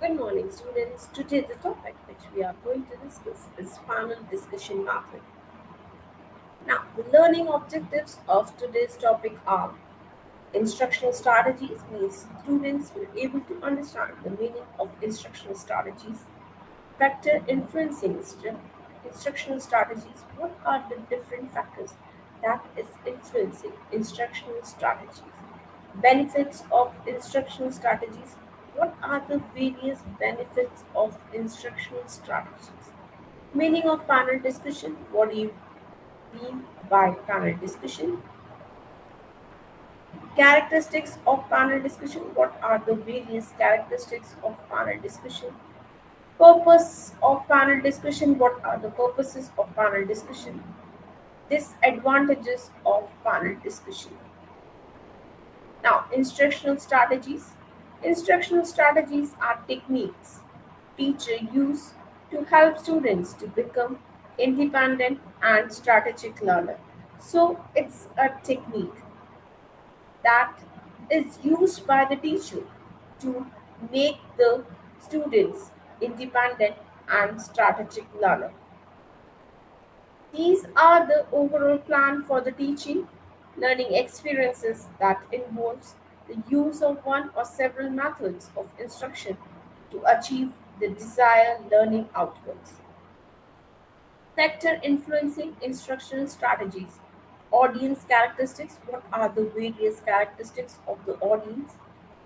Good morning, students. Today, the topic which we are going to discuss is panel discussion method. Now, the learning objectives of today's topic are instructional strategies, means students will be able to understand the meaning of instructional strategies, factor influencing instructional strategies. What are the different factors that is influencing instructional strategies? Benefits of instructional strategies. What are the various benefits of instructional strategies? Meaning of panel discussion. What do you mean by panel discussion? Characteristics of panel discussion. What are the various characteristics of panel discussion? Purpose of panel discussion. What are the purposes of panel discussion? Disadvantages of panel discussion. Now, instructional strategies. Instructional strategies are techniques teachers use to help students to become independent and strategic learner. So, it's a technique that is used by the teacher to make the students independent and strategic learner. These are the overall plan for the teaching learning experiences that involves the use of one or several methods of instruction to achieve the desired learning outcomes. Factor influencing instructional strategies. Audience characteristics. What are the various characteristics of the audience?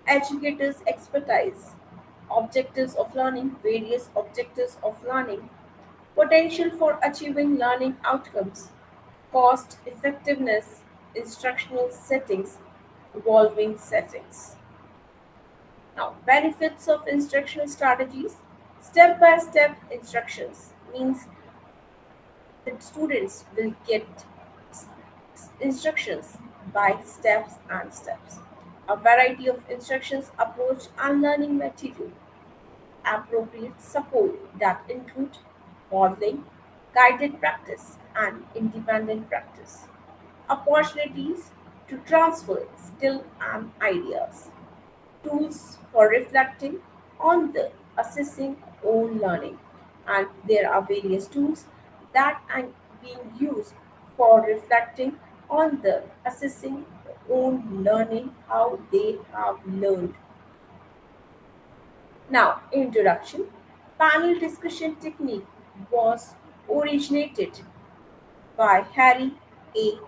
Educators' expertise. Objectives of learning. Various objectives of learning. Potential for achieving learning outcomes. Cost effectiveness. Instructional settings. Evolving settings. Now, benefits of instructional strategies. Step by step instructions means that students will get instructions by steps and steps. A variety of instructions, approach, and learning material. Appropriate support that include modeling, guided practice, and independent practice. Opportunities to transfer skill and ideas. Tools for reflecting on the assessing own learning. And there are various tools that are being used for reflecting on the assessing own learning, how they have learned. Now, introduction. Panel discussion technique was originated by Harry A.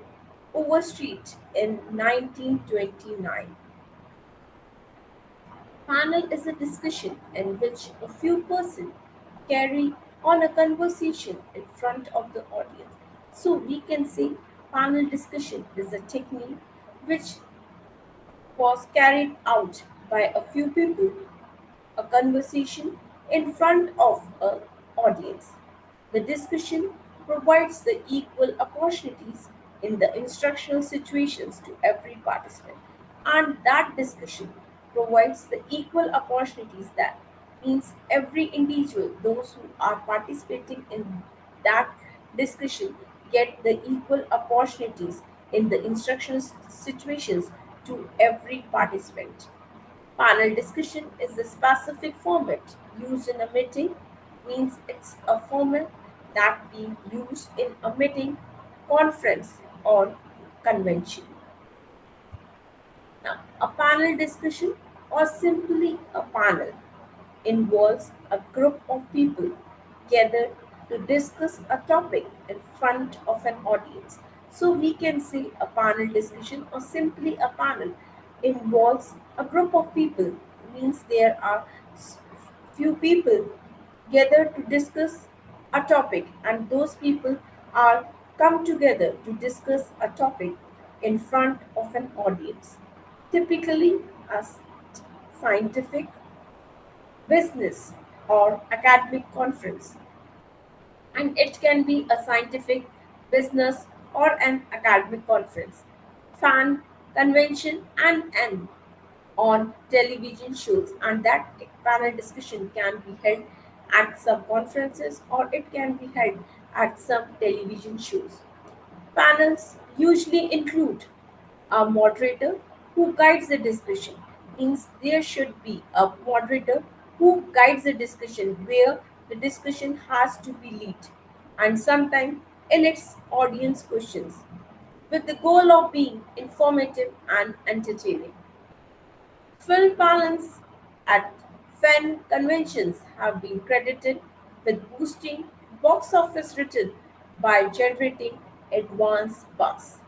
Overstreet in 1929. Panel is a discussion in which a few persons carry on a conversation in front of the audience. So we can say panel discussion is a technique which was carried out by a few people, a conversation in front of an audience. The discussion provides the equal opportunities in the instructional situations to every participant, and that discussion provides the equal opportunities that means every individual, those who are participating in that discussion, get the equal opportunities in the instructional situations to every participant. Panel discussion is a specific format used in a meeting, means it's a format that being used in a meeting, conference, or convention. Now, a panel discussion or simply a panel involves a group of people gathered to discuss a topic in front of an audience. So we can say a panel discussion or simply a panel involves a group of people, means there are few people gathered to discuss a topic, and those people are come together to discuss a topic in front of an audience, typically as scientific, business, or academic conference. And it can be a scientific, business, or an academic conference, fan convention, and an on television shows. And that panel discussion can be held at some conferences or it can be held at some television shows. Panels usually include a moderator who guides the discussion, means there should be a moderator who guides the discussion, where the discussion has to be lead, and sometimes in its audience questions, with the goal of being informative and entertaining. Film panels at fan conventions have been credited with boosting box office return by generating advance bucks.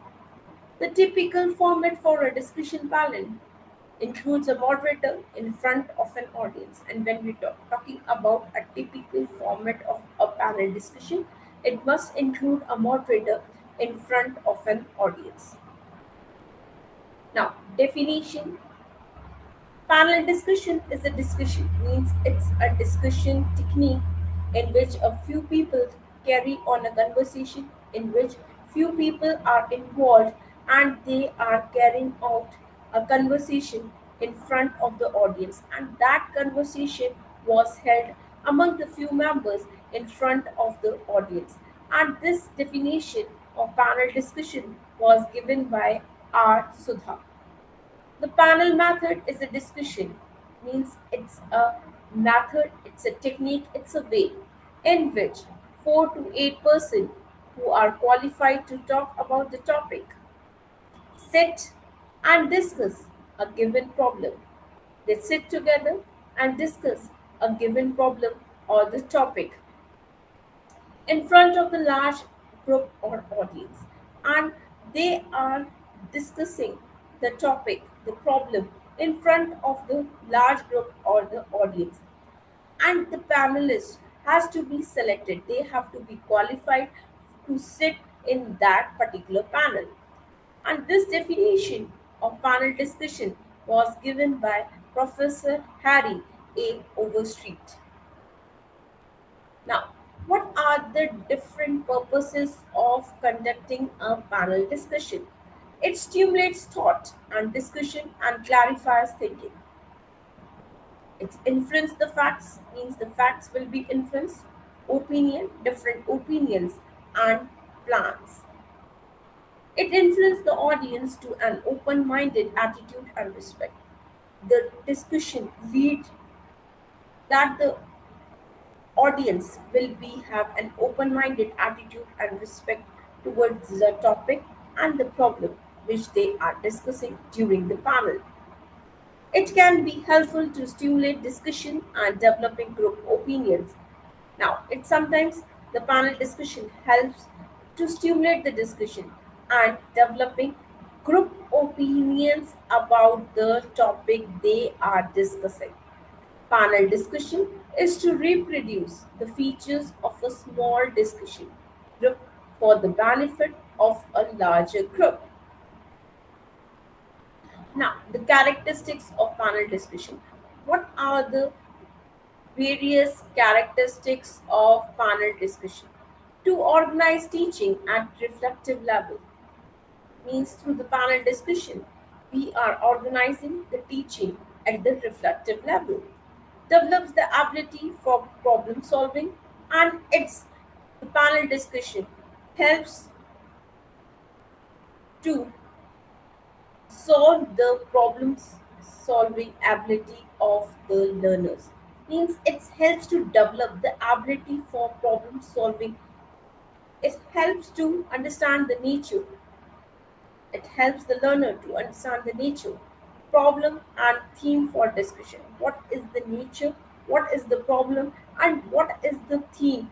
The typical format for a discussion panel includes a moderator in front of an audience. And when we talking about a typical format of a panel discussion, it must include a moderator in front of an audience. Now, definition. Panel discussion is a discussion, means it's a discussion technique in which a few people carry on a conversation, in which few people are involved and they are carrying out a conversation in front of the audience, and that conversation was held among the few members in front of the audience. And this definition of panel discussion was given by R. Sudha. The panel method is a discussion, means it's a method, it's a technique, it's a way in which 4 to 8 persons who are qualified to talk about the topic sit and discuss a given problem. They sit together and discuss a given problem or the topic in front of the large group or audience, and they are discussing the topic, the problem in front of the large group or the audience, and the panelists has to be selected, they have to be qualified to sit in that particular panel. And this definition of panel discussion was given by Professor Harry A. Overstreet. Now, what are the different purposes of conducting a panel discussion? It stimulates thought and discussion and clarifies thinking. It influences the facts, means the facts will be influenced, opinion, different opinions and plans. It influences the audience to an open-minded attitude and respect. The discussion lead that the audience will be have an open-minded attitude and respect towards the topic and the problem which they are discussing during the panel. It can be helpful to stimulate discussion and developing group opinions. Now, it sometimes the panel discussion helps to stimulate the discussion and developing group opinions about the topic they are discussing. Panel discussion is to reproduce the features of a small discussion group for the benefit of a larger group. Now, the characteristics of panel discussion. What are the various characteristics of panel discussion? To organize teaching at reflective level, means through the panel discussion, we are organizing the teaching at the reflective level, develops the ability for problem solving, and its the panel discussion helps to solve the problems solving ability of the learners, means it helps to develop the ability for problem solving. It helps to understand the nature, it helps the learner to understand the nature, problem and theme for discussion. What is the nature, what is the problem, and what is the theme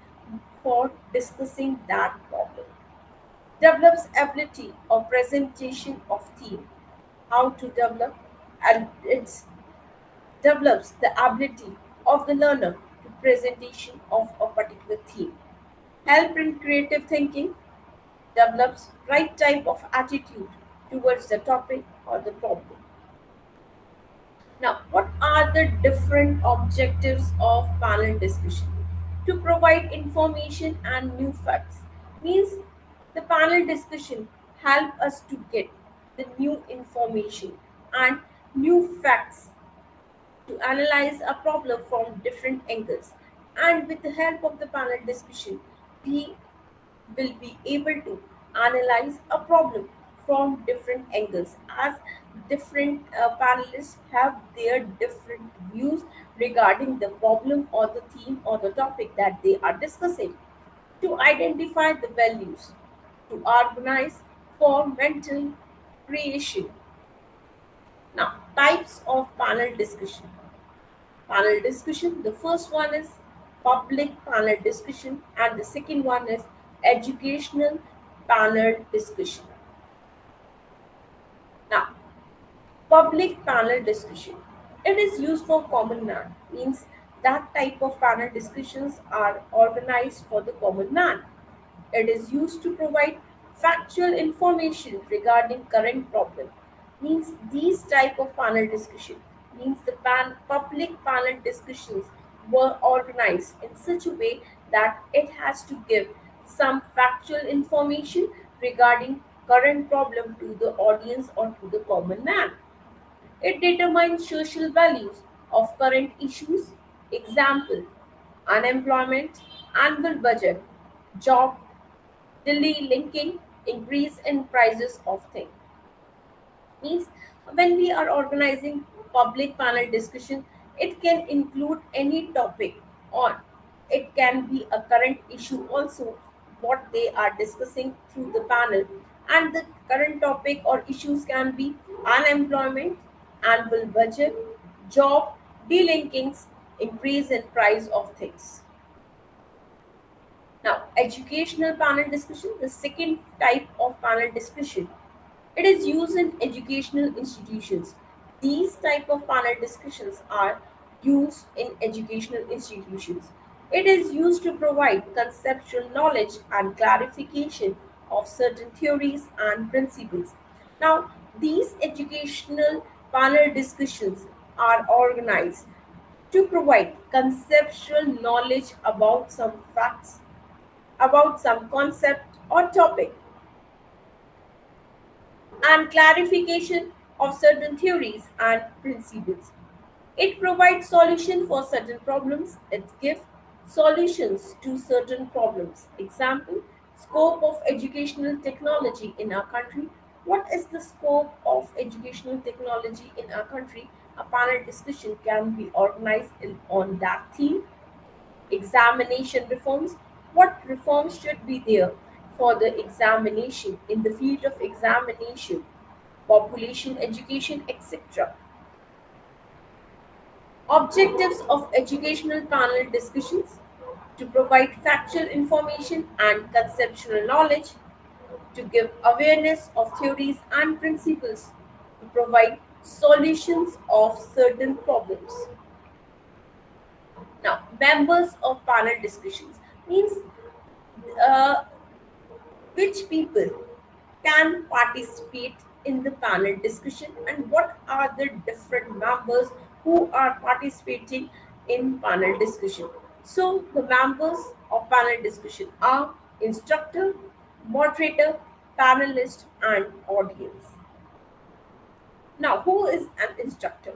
for discussing that problem. Develops ability of presentation of theme, how to develop, and it develops the ability of the learner to presentation of a particular theme. Help in creative thinking, develops right type of attitude towards the topic or the problem. Now, what are the different objectives of panel discussion? To provide information and new facts, means the panel discussion help us to get the new information and new facts to analyze a problem from different angles. And with the help of the panel discussion, we will be able to analyze a problem from different angles, as different panelists have their different views regarding the problem or the theme or the topic that they are discussing, to identify the values, to organize for mental creation. Now, types of panel discussion. Panel discussion, the first one is public panel discussion, and the second one is educational panel discussion. Now, public panel discussion. It is used for common man, means that type of panel discussions are organized for the common man. It is used to provide factual information regarding current problem. Means these type of panel discussion means the public panel discussions were organized in such a way that it has to give some factual information regarding current problem to the audience or to the common man. It determines social values of current issues. Example: unemployment, annual budget, job delay linking, increase in prices of things. Means when we are organizing public panel discussion, it can include any topic, or it can be a current issue also what they are discussing through the panel. And the current topic or issues can be unemployment, annual budget, job delinkings, increase in price of things. Now, educational panel discussion, the second type of panel discussion. It is used in educational institutions. These type of panel discussions are used in educational institutions. It is used to provide conceptual knowledge and clarification of certain theories and principles. Now, these educational panel discussions are organized to provide conceptual knowledge about some facts, about some concept or topic, and clarification of certain theories and principles. It provides solution for certain problems. It gives solutions to certain problems. Example: scope of educational technology in our country. What is the scope of educational technology in our country? A panel discussion can be organized on that theme. Examination reforms. What reforms should be there for the examination in the field of examination, population education, etc. Objectives of educational panel discussions: to provide factual information and conceptual knowledge, to give awareness of theories and principles, to provide solutions of certain problems. Now, members of panel discussions means uh, which people can participate in the panel discussion and what are the different members who are participating in panel discussion. So the members of panel discussion are instructor, moderator, panelist, and audience. Now, who is an instructor?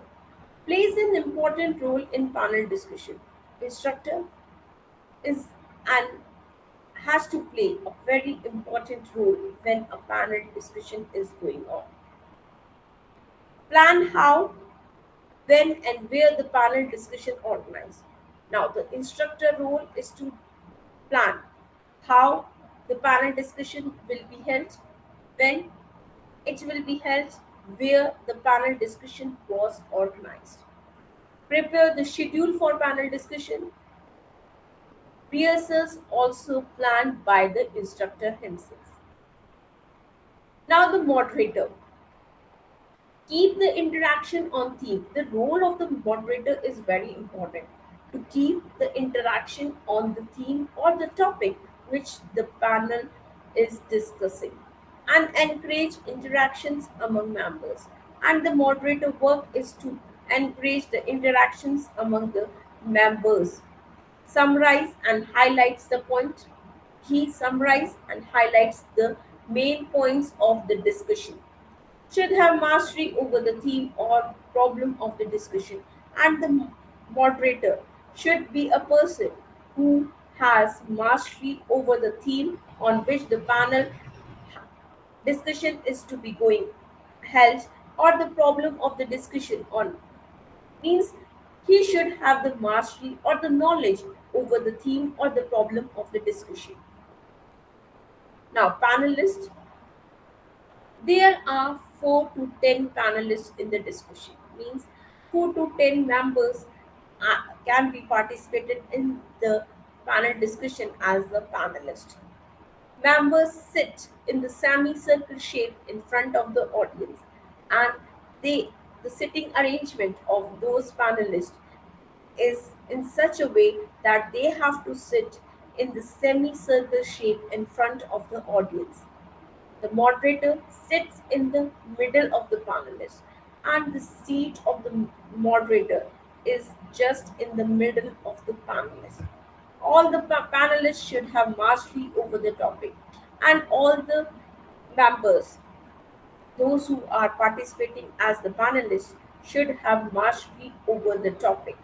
Plays an important role in panel discussion. Instructor is an has to play a very important role when a panel discussion is going on. Plan how, when, and where the panel discussion organized. Now, the instructor role is to plan how the panel discussion will be held, when it will be held, where the panel discussion was organized. Prepare the schedule for panel discussion. Rehearsals also planned by the instructor himself. Now, the moderator. Keep the interaction on theme. The role of the moderator is very important to keep the interaction on the theme or the topic which the panel is discussing and encourage interactions among members. And the moderator work is to encourage the interactions among the members. Summarize and highlights the point. He summarizes and highlights the main points of the discussion. Should have mastery over the theme or problem of the discussion, and the moderator should be a person who has mastery over the theme on which the panel discussion is to be going held, or the problem of the discussion on, means he should have the mastery or the knowledge over the theme or the problem of the discussion. Now, panelists, there are 4 to 10 panelists in the discussion, means 4 to 10 members can be participated in the panel discussion as the panelist. Members sit in the semicircle shape in front of the audience, and they the sitting arrangement of those panelists is in such a way that they have to sit in the semicircle shape in front of the audience. The moderator sits in the middle of the panelists, and the seat of the moderator is just in the middle of the panelists. All the panelists should have mastery over the topic, and all the members, those who are participating as the panelists, should have mastery over the topic.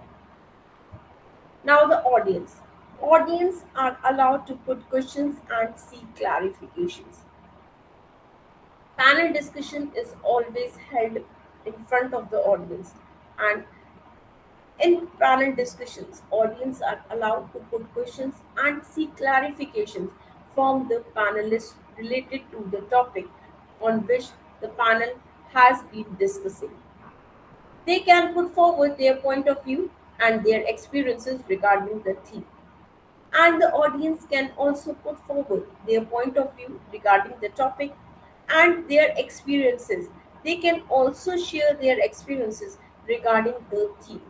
Now, the audience. Audience are allowed to put questions and seek clarifications. Panel discussion is always held in front of the audience, and in panel discussions, audience are allowed to put questions and seek clarifications from the panelists related to the topic on which the panel has been discussing. They can put forward their point of view and their experiences regarding the theme. And the audience can also put forward their point of view regarding the topic and their experiences. They can also share their experiences regarding the theme.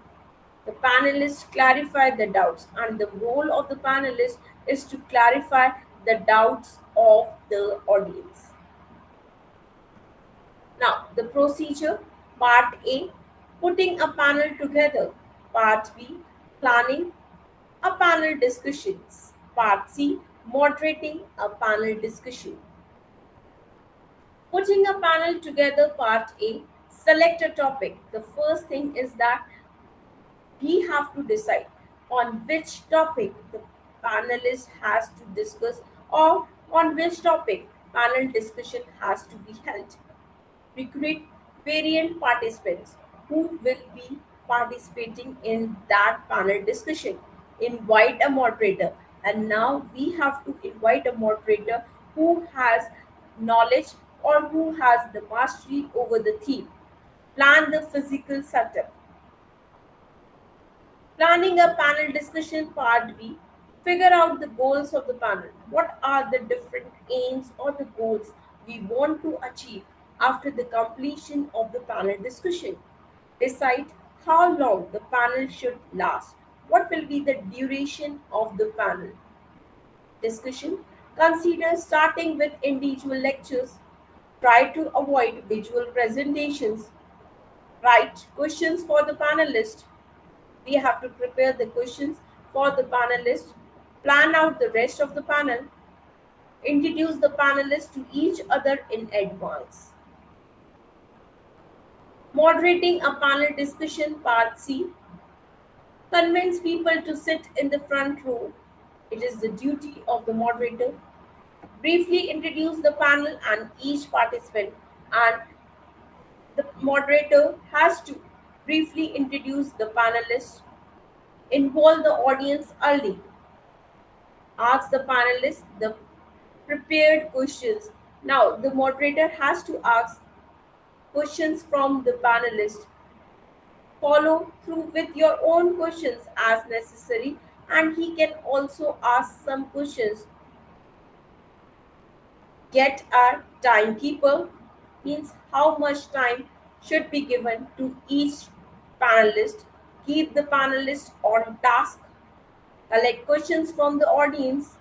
The panelists clarify the doubts, and the role of the panelist is to clarify the doubts of the audience. Now, the procedure: Part A, putting a panel together; Part B, planning a panel discussions; Part C, moderating a panel discussion. Putting a panel together, Part A, select a topic. The first thing is that we have to decide on which topic the panelist has to discuss, or on which topic panel discussion has to be held. Recruit variant participants who will be participating in that panel discussion. Invite a moderator, and now we have to invite a moderator who has knowledge or who has the mastery over the theme. Plan the physical setup. Planning a panel discussion, Part B. Figure out the goals of the panel. What are the different aims or the goals we want to achieve after the completion of the panel discussion? Decide how long the panel should last. What will be the duration of the panel discussion? Consider starting with individual lectures. Try to avoid visual presentations. Write questions for the panelists. We have to prepare the questions for the panelists, plan out the rest of the panel, introduce the panelists to each other in advance. Moderating a panel discussion, Part C. Convince people to sit in the front row. It is the duty of the moderator. Briefly introduce the panel and each participant, and the moderator has to briefly introduce the panelists. Involve the audience early. Ask the panelists the prepared questions. Now, the moderator has to ask questions from the panelists. Follow through with your own questions as necessary, and he can also ask some questions. Get a timekeeper, means how much time should be given to each panelist. Keep the panelists on task. Collect questions from the audience.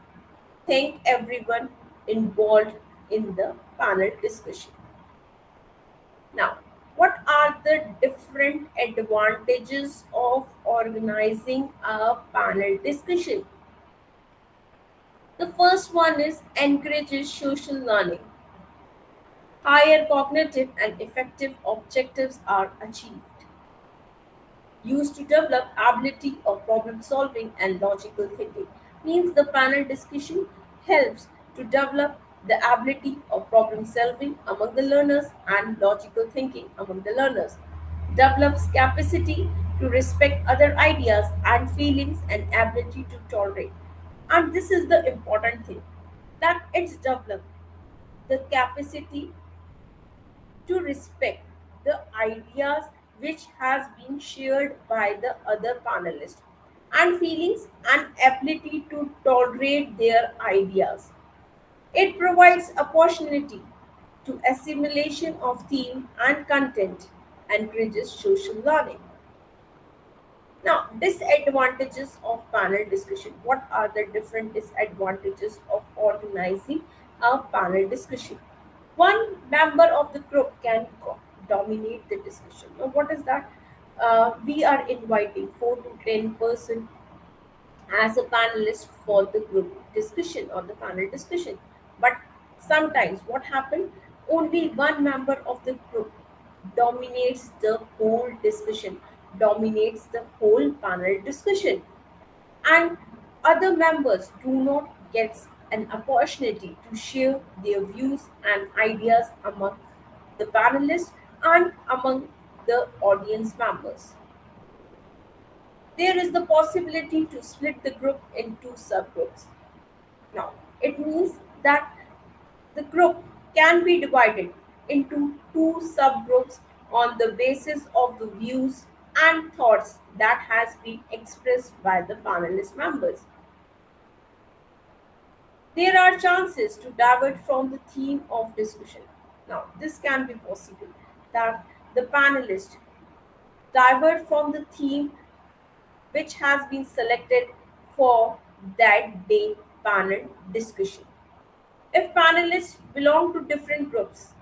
Thank everyone involved in the panel discussion. Now, what are the different advantages of organizing a panel discussion? The first one is encourages social learning. Higher cognitive and effective objectives are achieved. Used to develop ability of problem solving and logical thinking, means the panel discussion helps to develop the ability of problem solving among the learners and logical thinking among the learners, develops capacity to respect other ideas and feelings and ability to tolerate. And this is the important thing, that it's developed the capacity to respect the ideas which has been shared by the other panelists and feelings and ability to tolerate their ideas. It provides opportunity to assimilation of theme and content, encourages social learning. Now, disadvantages of panel discussion. What are the different disadvantages of organizing a panel discussion? One member of the group can dominate the discussion. Now, what is that? We are inviting 4 to 10 person as a panelist for the group discussion or the panel discussion. But sometimes what happened? Only one member of the group dominates the whole discussion, dominates the whole panel discussion, and other members do not get an opportunity to share their views and ideas among the panelists and among the audience members. There is the possibility to split the group into subgroups. Now, it means that the group can be divided into 2 subgroups on the basis of the views and thoughts that has been expressed by the panelist members. There are chances to divert from the theme of discussion. Now, this can be possible that the panelists divert from the theme which has been selected for that day panel discussion. If panelists belong to different groups,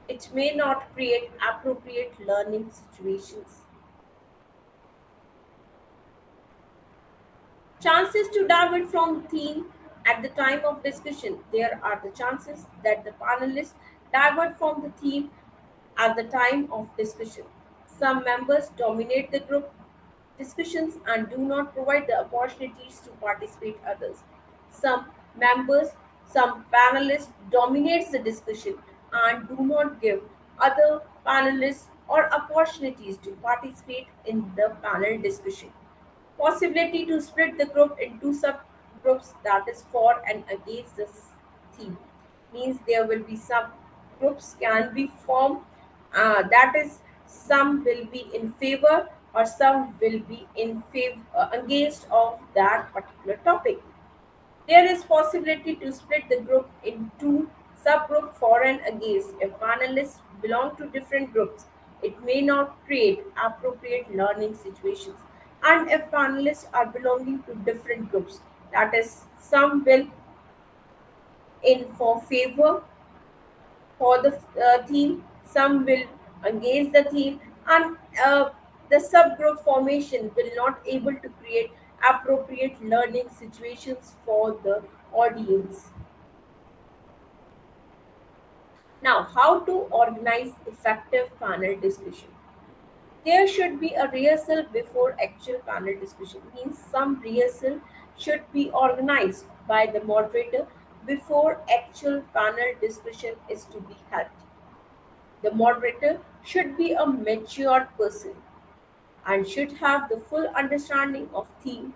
it may not create appropriate learning situations. Chances to divert from theme at the time of discussion. There are the chances that the panelists divert from the theme at the time of discussion. Some members dominate the group discussions and do not provide the opportunities to participate others. Some members, some panelists dominates the discussion and do not give other panelists or opportunities to participate in the panel discussion. Possibility to split the group into subgroups, that is for and against this theme, means there will be subgroups can be formed, that is some will be in favor or some will be in favor against of that particular topic. There is possibility to split the group into subgroup for and against. If panelists belong to different groups, it may not create appropriate learning situations. And if panelists are belonging to different groups, that is, some will in for favor for the theme, some will against the theme, and the subgroup formation will not able to create appropriate learning situations for the audience. Now, how to organize effective panel discussion? There should be a rehearsal before actual panel discussion. Means some rehearsal should be organized by the moderator before actual panel discussion is to be held. The moderator should be a mature person and should have the full understanding of theme,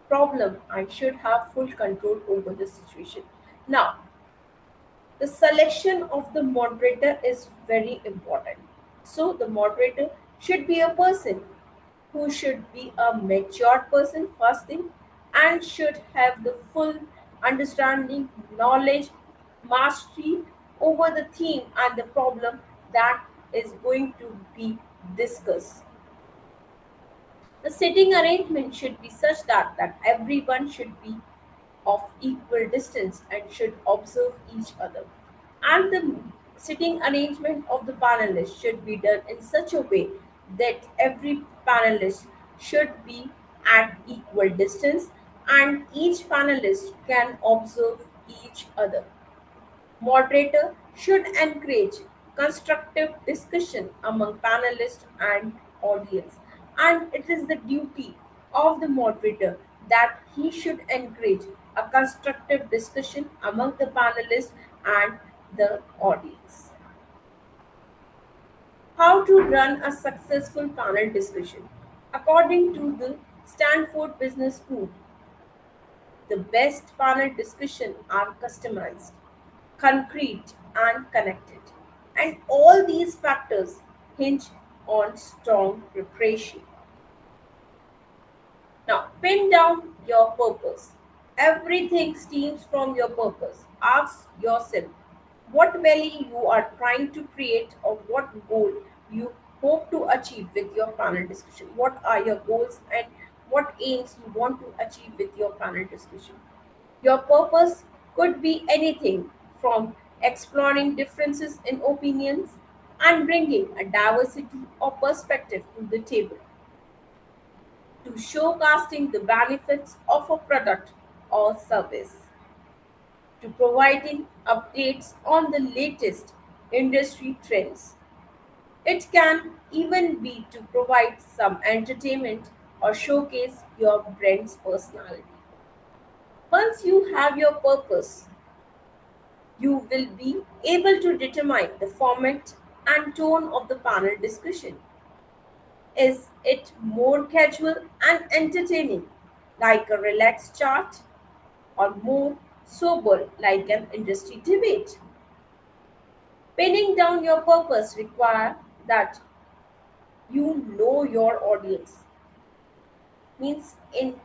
problem, and should have full control over the situation. Now, the selection of the moderator is very important. So, the moderator should be a person who should be a mature person, first thing, and should have the full understanding, knowledge, mastery over the theme and the problem that is going to be discussed. The sitting arrangement should be such that everyone should be of equal distance and should observe each other. And the sitting arrangement of the panelists should be done in such a way that every panelist should be at equal distance and each panelist can observe each other. Moderator should encourage constructive discussion among panelists and audience. And it is the duty of the moderator that he should encourage a constructive discussion among the panelists and the audience. How to run a successful panel discussion? According to the Stanford Business School, the best panel discussion are customized, concrete, and connected. And all these factors hinge on strong preparation. Now, pin down your purpose. Everything stems from your purpose. Ask yourself what value you are trying to create or what goal you hope to achieve with your panel discussion. What are your goals and what aims you want to achieve with your panel discussion? Your purpose could be anything from exploring differences in opinions and bringing a diversity of perspective to the table, to showcasing the benefits of a product or service, to providing updates on the latest industry trends. It can even be to provide some entertainment or showcase your brand's personality. Once you have your purpose, you will be able to determine the format and tone of the panel discussion. Is it more casual and entertaining, like a relaxed chat, or more sober, like an industry debate? Pinning down your purpose requires that you know your audience, means in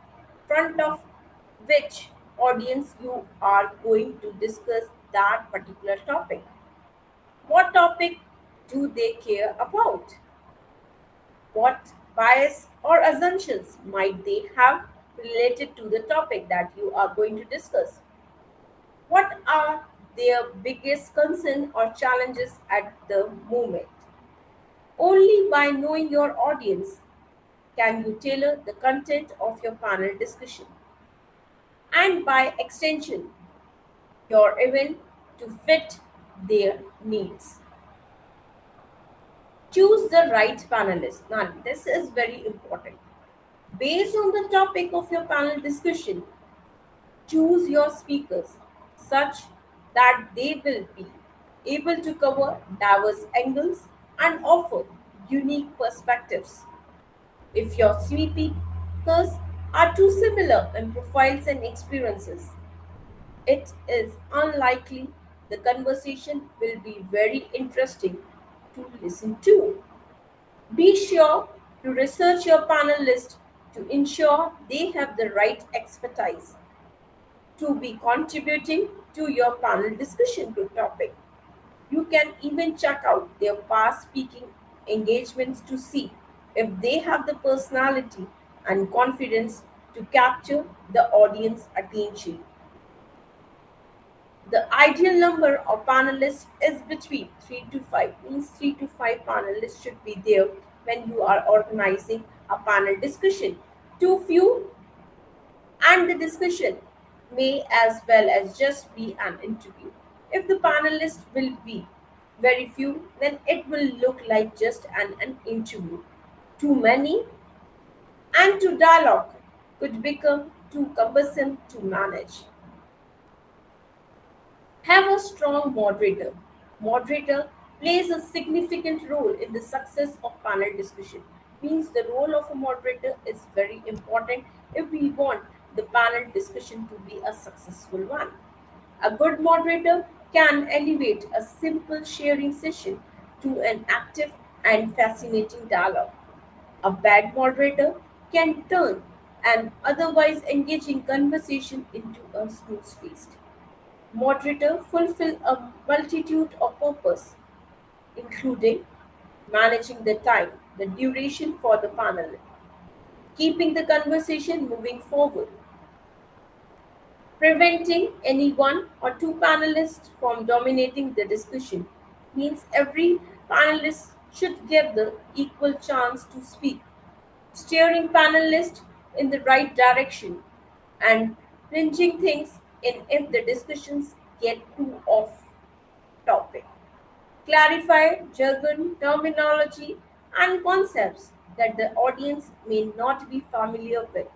front of which audience you are going to discuss that particular topic. What topic do they care about? What bias or assumptions might they have related to the topic that you are going to discuss? What are their biggest concerns or challenges at the moment? Only by knowing your audience can you tailor the content of your panel discussion and by extension your event to fit their needs. Choose the right panelist. Now, this is very important. Based on the topic of your panel discussion, choose your speakers such that they will be able to cover diverse angles and offer unique perspectives. If your speakers are too similar in profiles and experiences, it is unlikely the conversation will be very interesting to listen to. Be sure to research your panelists to ensure they have the right expertise to be contributing to your panel discussion group topic. You can even check out their past speaking engagements to see if they have the personality and confidence to capture the audience attention. The ideal number of panelists is between 3 to 5, means 3 to 5 panelists should be there when you are organizing a panel discussion. Too few and the discussion may as well as just be an interview. If the panelists will be very few, then it will look like just an interview. Too many and to dialogue could become too cumbersome to manage. Have a strong moderator. Moderator plays a significant role in the success of panel discussion. Means the role of a moderator is very important if we want the panel discussion to be a successful one. A good moderator can elevate a simple sharing session to an active and fascinating dialogue. A bad moderator can turn an otherwise engaging conversation into a smooth feast. Moderator fulfill a multitude of purposes, including managing the time, the duration for the panel, keeping the conversation moving forward, preventing any one or two panelists from dominating the discussion. Means every panelist should get the equal chance to speak, steering panelists in the right direction, and bringing things in if the discussions get too off topic. Clarify jargon, terminology, and concepts that the audience may not be familiar with.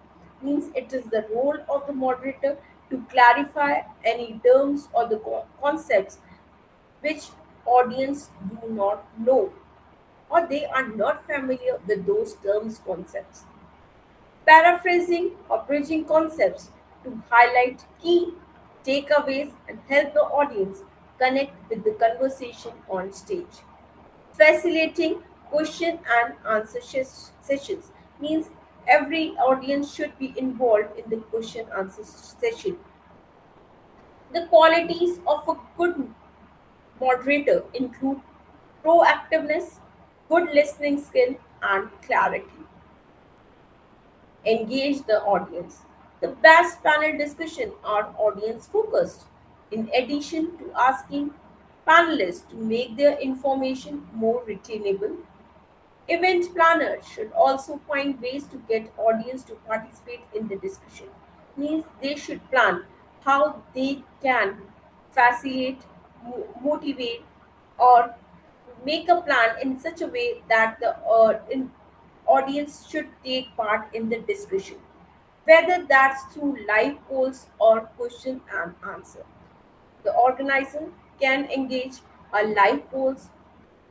means it is the role of the moderator to clarify any terms or the concepts which audience do not know or they are not familiar with those terms concepts. Paraphrasing or bridging concepts to highlight key takeaways and help the audience connect with the conversation on stage. Facilitating question and answer sessions means every audience should be involved in the question answer session. The qualities of a good moderator include proactiveness, good listening skill, and clarity. Engage the audience. The best panel discussion are audience focused. In addition to asking panelists to make their information more retainable, event planners should also find ways to get audience to participate in the discussion. Means they should plan how they can facilitate, motivate, or make a plan in such a way that the audience should take part in the discussion, whether that's through live polls or question and answer. The organizer can engage a live polls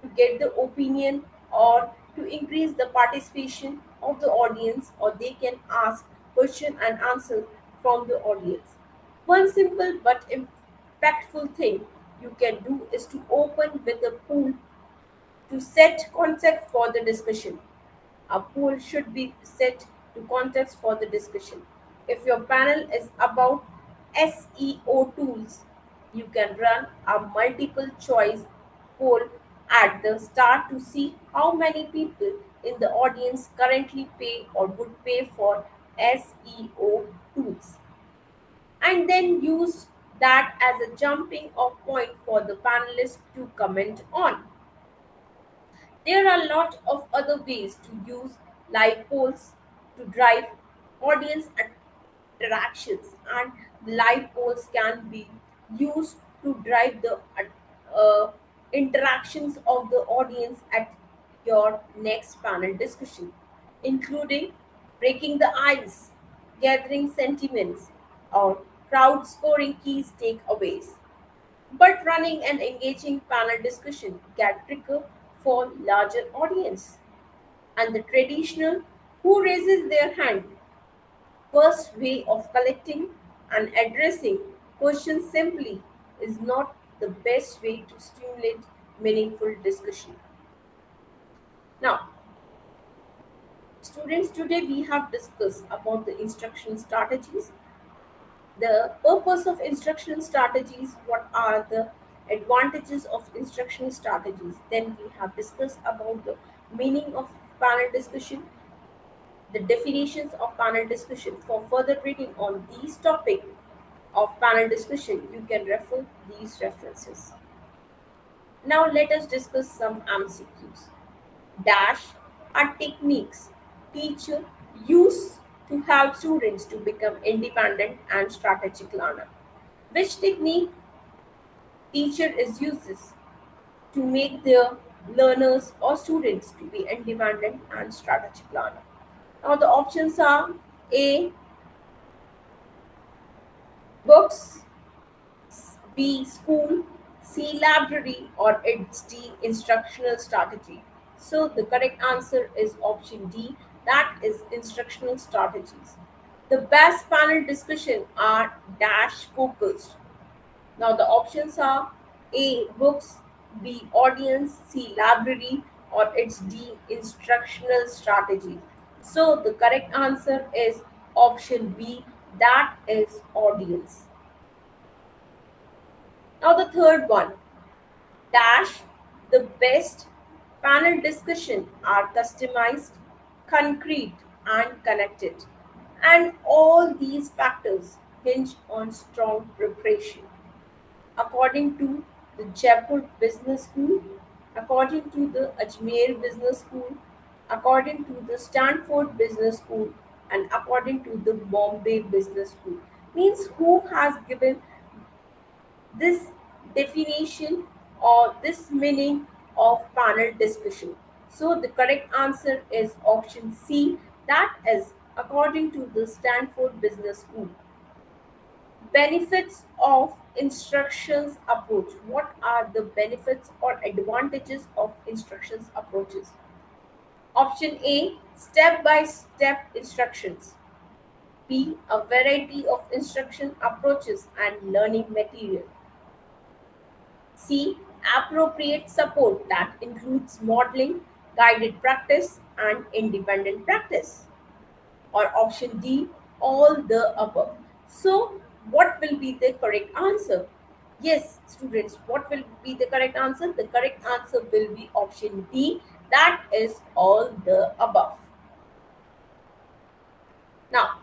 to get the opinion or to increase the participation of the audience, or they can ask question and answer from the audience. One simple but impactful thing you can do is to open with a pool to set context for the discussion. A poll should be set to context for the discussion. If your panel is about SEO tools, you can run a multiple choice poll at the start to see how many people in the audience currently pay or would pay for SEO tools, and then use that as a jumping off point for the panelists to comment on. There are a lot of other ways to use live polls to drive audience interactions, and live polls can be used to drive the interactions of the audience at your next panel discussion, including breaking the ice, gathering sentiments, or crowd scoring key takeaways. But running an engaging panel discussion can trigger for larger audience. And the traditional who raises their hand first way of collecting and addressing questions simply is not the best way to stimulate meaningful discussion. Now, students, today we have discussed about the instruction strategies, the purpose of instruction strategies, what are the advantages of instruction strategies. Then we have discussed about the meaning of panel discussion, the definitions of panel discussion. For further reading on these topic of panel discussion, you can refer these references. Now let us discuss some MCQs. Dash are techniques teacher use to help students to become independent and strategic learner. Which technique teacher is uses to make their learners or students to be independent and strategic learner. Now the options are A, books, B, school, C, library, or it's D, instructional strategy. So the correct answer is option D, that is instructional strategies. The best panel discussion are dash focused. Now the options are A, books, B, audience, C, library, or it's D, instructional strategies. So the correct answer is option B, that is audience. Now the third one, dash the best panel discussion are customized, concrete, and connected. And all these factors hinge on strong preparation. According to the Jaipur Business School, according to the Ajmer Business School, according to the Stanford Business School, and according to the Bombay Business School. Means who has given this definition or this meaning of panel discussion. So the correct answer is option C, that is according to the Stanford Business School. Benefits of instructions approach. What are the benefits or advantages of instructions approaches? Option A, step by step instructions. B, a variety of instruction approaches and learning material. C, appropriate support that includes modeling, guided practice, and independent practice. Or option D, all the above. So, what will be the correct answer? Yes, students, what will be the correct answer? The correct answer will be option D, that is all the above. Now,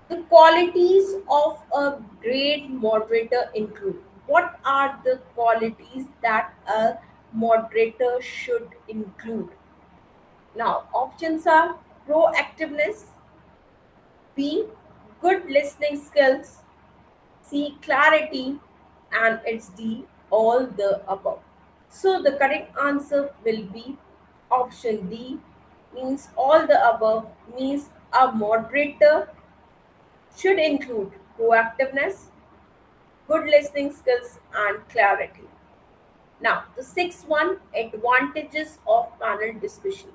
the qualities of a great moderator include. What are the qualities that a moderator should include? Now, options are proactiveness, B, good listening skills, C, clarity, and it's D, all the above. So, the correct answer will be option D, means all the above, means a moderator should include proactiveness, good listening skills, and clarity. Now, the sixth one, advantages of panel discussion.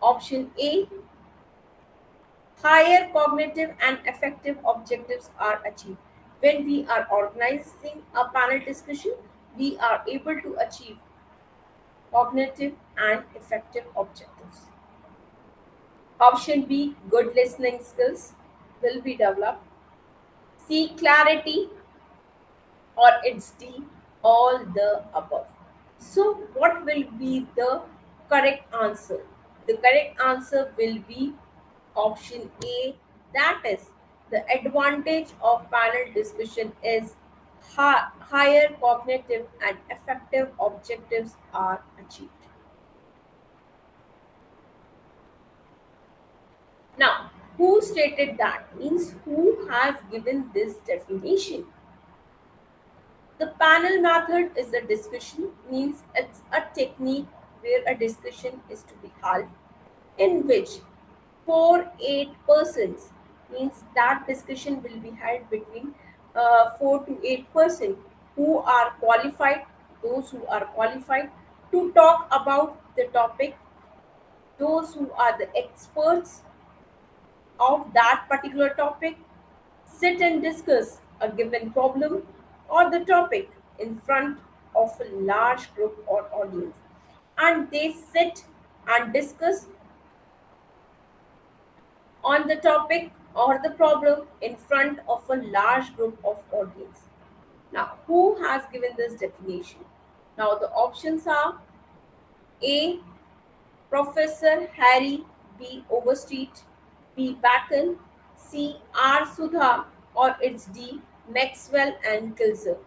Option A, higher cognitive and effective objectives are achieved. When we are organizing a panel discussion, we are able to achieve cognitive and effective objectives. Option B, good listening skills will be developed. C, clarity, or it's D, all the above. So, what will be the correct answer? The correct answer will be option A, that is, the advantage of panel discussion is higher cognitive and effective objectives are achieved. Now, who stated that? Means who has given this definition? The panel method is a discussion, means it's a technique where a discussion is to be held in which 4 8 persons, means that discussion will be held between 4 to 8 person who are qualified, those who are qualified to talk about the topic, those who are the experts of that particular topic, sit and discuss a given problem or the topic in front of a large group or audience. And they sit and discuss on the topic or the problem in front of a large group of audience. Now, who has given this definition? Now, the options are A, Professor Harry B. Overstreet, B. Bacon, C. R. Sudha, or it's D. Maxwell and Kilzer.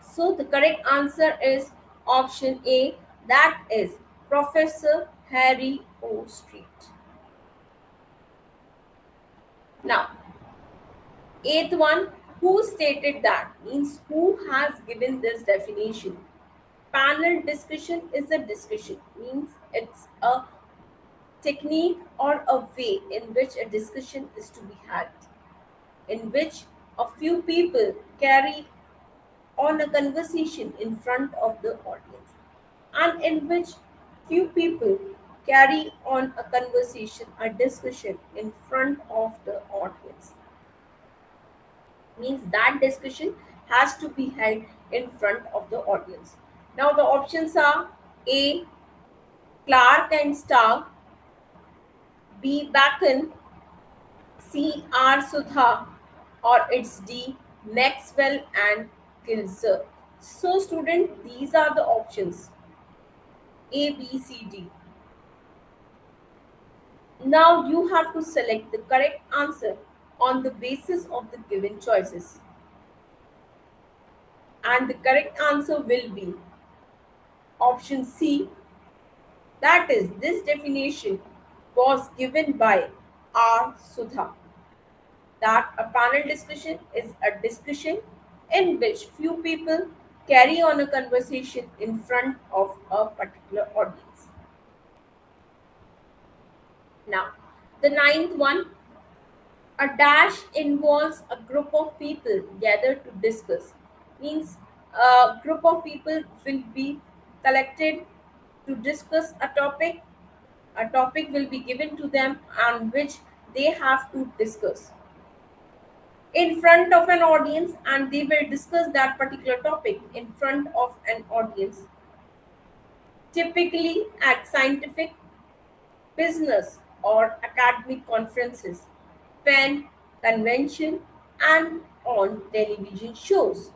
So the correct answer is option A, that is Professor Harry O. Street. Now, eighth one, who stated that? Means who has given this definition? Panel discussion is a discussion, means it's a technique or a way in which a discussion is to be had, in which a few people carry on a conversation in front of the audience, and in which few people carry on a conversation, a discussion in front of the audience. Means that discussion has to be held in front of the audience. Now the options are A. Clark and Stark, B. Bacon, C. R. Sudha, or it's D. Maxwell and Kilzer. So, student, these are the options A, B, C, D. Now you have to select the correct answer on the basis of the given choices. And the correct answer will be option C. That is, this definition was given by R. Sudha. That a panel discussion is a discussion in which few people carry on a conversation in front of a particular audience. Now, the ninth one, a dash involves a group of people gathered to discuss. Means a group of people will be collected to discuss a topic. A topic will be given to them on which they have to discuss in front of an audience, and they will discuss that particular topic in front of an audience, typically at scientific, business, or academic conferences, pen, convention, and on television shows.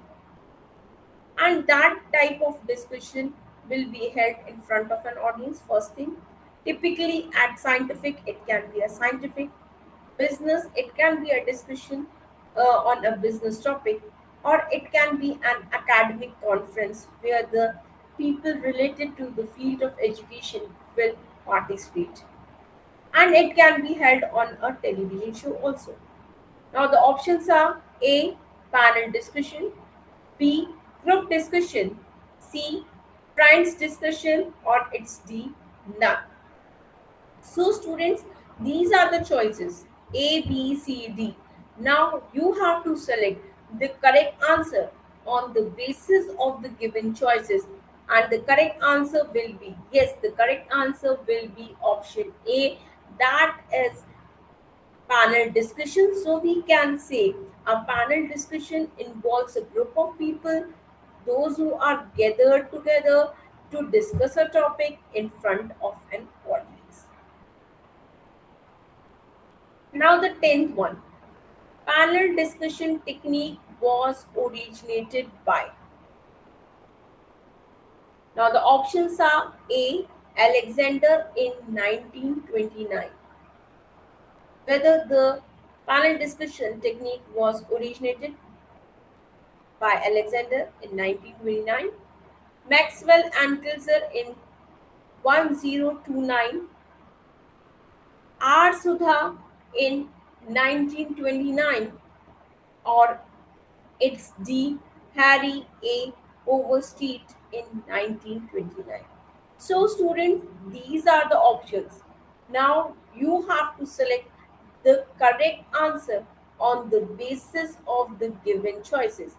And that type of discussion will be held in front of an audience, first thing. Typically at scientific, it can be a scientific, business, it can be a discussion on a business topic, or it can be an academic conference where the people related to the field of education will participate, and it can be held on a television show also. Now the options are A, panel discussion, B, group discussion, C, primes discussion, or it's D, none. So students, these are the choices A, B, C, D. Now you have to select the correct answer on the basis of the given choices, and the correct answer will be, yes, the correct answer will be option A, that is panel discussion. So we can say a panel discussion involves a group of people, those who are gathered together to discuss a topic in front of an audience. Now the 10th one. Panel discussion technique was originated by. Now the options are A. Alexander in 1929. Whether the panel discussion technique was originated by Alexander in 1929, Maxwell and Tilzer in 1029, R. Sudha in 1929, or it's D. Harry A. Overstreet in 1929. So, students, these are the options. Now, you have to select the correct answer on the basis of the given choices.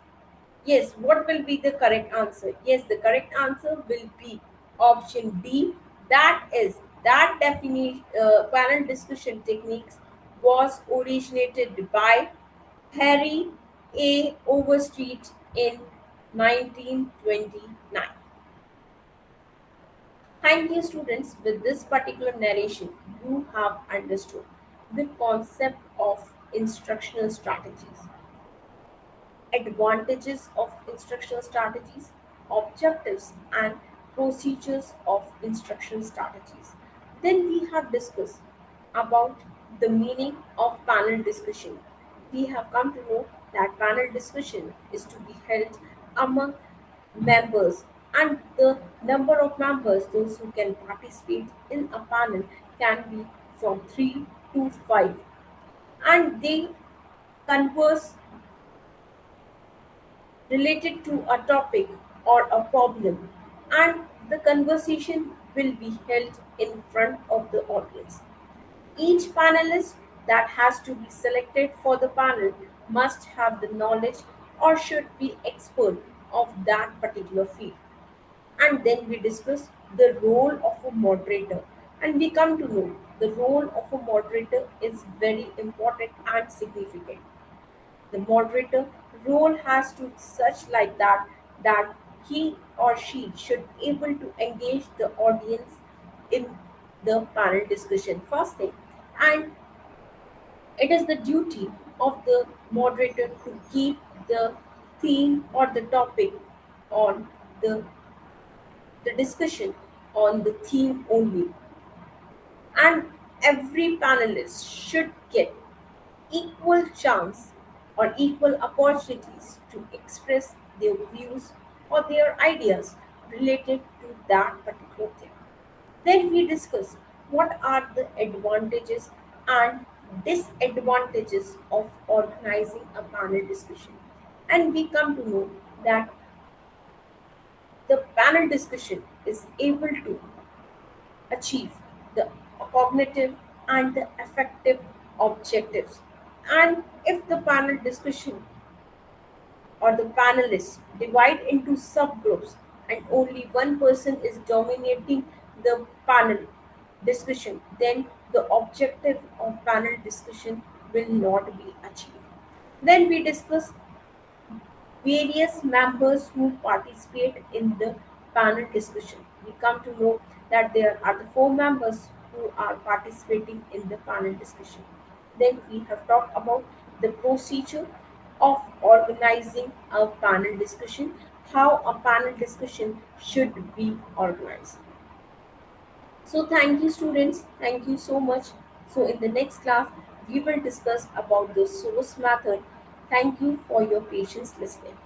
Yes, what will be the correct answer? Yes, the correct answer will be option D. That is, that definition, panel discussion techniques was originated by Harry A. Overstreet in 1929. Thank you, students. With this particular narration, you have understood the concept of instructional strategies, advantages of instructional strategies, objectives and procedures of instructional strategies. Then we have discussed about the meaning of panel discussion. We have come to know that panel discussion is to be held among members, and the number of members, those who can participate in a panel, can be from 3 to 5, and they converse related to a topic or a problem, and the conversation will be held in front of the audience. Each panelist that has to be selected for the panel must have the knowledge or should be expert of that particular field. And then we discuss the role of a moderator, and we come to know the role of a moderator is very important and significant. The moderator role has to such like that he or she should able to engage the audience in the panel discussion first thing, and it is the duty of the moderator to keep the theme or the topic on the discussion on the theme only, and every panelist should get equal chance or equal opportunities to express their views or their ideas related to that particular thing. Then we discuss what are the advantages and disadvantages of organizing a panel discussion. And we come to know that the panel discussion is able to achieve the cognitive, and the effective objectives. And if the panel discussion or the panelists divide into subgroups and only one person is dominating the panel discussion, then the objective of panel discussion will not be achieved. Then we discuss various members who participate in the panel discussion. We come to know that there are the four members who are participating in the panel discussion. Then we have talked about the procedure of organizing a panel discussion, how a panel discussion should be organized. So thank you students, thank you so much. So in the next class, we will discuss about the source method. Thank you for your patience listening.